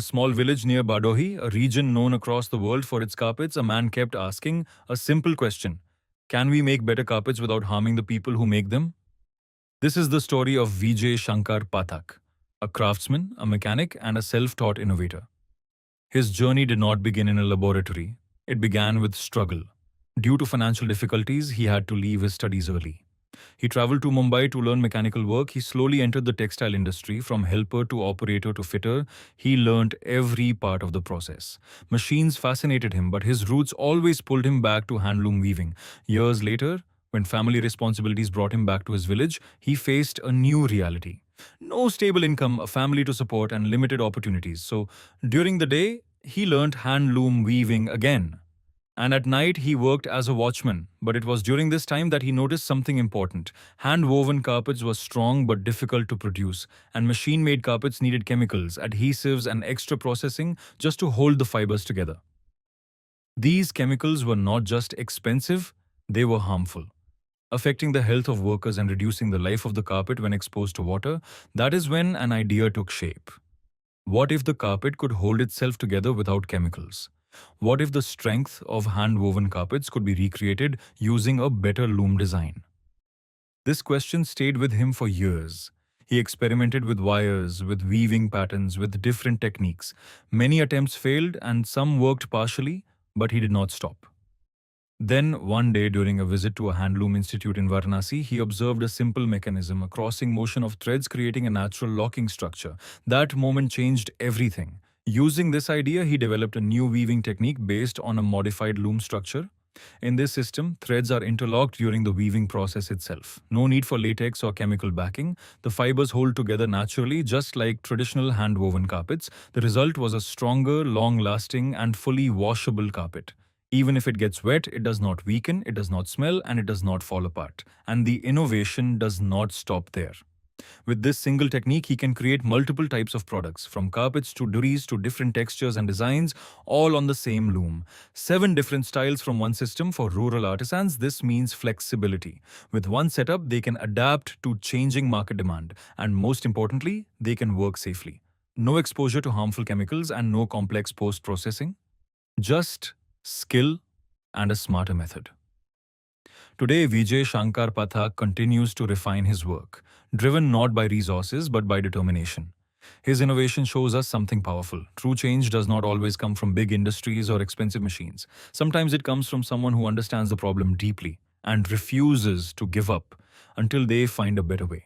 a small village near Badohi, a region known across the world for its carpets, a man kept asking a simple question: can we make better carpets without harming the people who make them? This is the story of Vijay Shankar Pathak, a craftsman, a mechanic, and a self taught innovator. His journey did not begin in a laboratory, it began with struggle. Due to financial difficulties, he had to leave his studies early. He traveled to Mumbai to learn mechanical work. He slowly entered the textile industry. From helper to operator to fitter, he learned every part of the process. Machines fascinated him, but his roots always pulled him back to handloom weaving. Years later, when family responsibilities brought him back to his village, he faced a new reality. No stable income, a family to support, and limited opportunities. So, during the day, he learned handloom weaving again. And at night, he worked as a watchman. But it was during this time that he noticed something important. Hand-woven carpets were strong but difficult to produce, and machine-made carpets needed chemicals, adhesives, and extra processing just to hold the fibers together. These chemicals were not just expensive, they were harmful, affecting the health of workers and reducing the life of the carpet when exposed to water. That is when an idea took shape. What if the carpet could hold itself together without chemicals? What if the strength of hand-woven carpets could be recreated using a better loom design? This question stayed with him for years. He experimented with wires, with weaving patterns, with different techniques. Many attempts failed and some worked partially, but he did not stop. Then, one day during a visit to a handloom institute in Varanasi, he observed a simple mechanism, a crossing motion of threads creating a natural locking structure. That moment changed everything. Using this idea, he developed a new weaving technique based on a modified loom structure. In this system, threads are interlocked during the weaving process itself. No need for latex or chemical backing. The fibers hold together naturally, just like traditional hand-woven carpets. The result was a stronger, long-lasting, and fully washable carpet. Even if it gets wet, it does not weaken, it does not smell, and it does not fall apart. And the innovation does not stop there. With this single technique, he can create multiple types of products, from carpets to durries to different textures and designs, all on the same loom. 7 different styles from one system. For rural artisans, this means flexibility. With one setup, they can adapt to changing market demand. And most importantly, they can work safely. No exposure to harmful chemicals and no complex post-processing. Just skill and a smarter method. Today, Vijay Shankar Pathak continues to refine his work, driven not by resources but by determination. His innovation shows us something powerful. True change does not always come from big industries or expensive machines. Sometimes it comes from someone who understands the problem deeply and refuses to give up until they find a better way.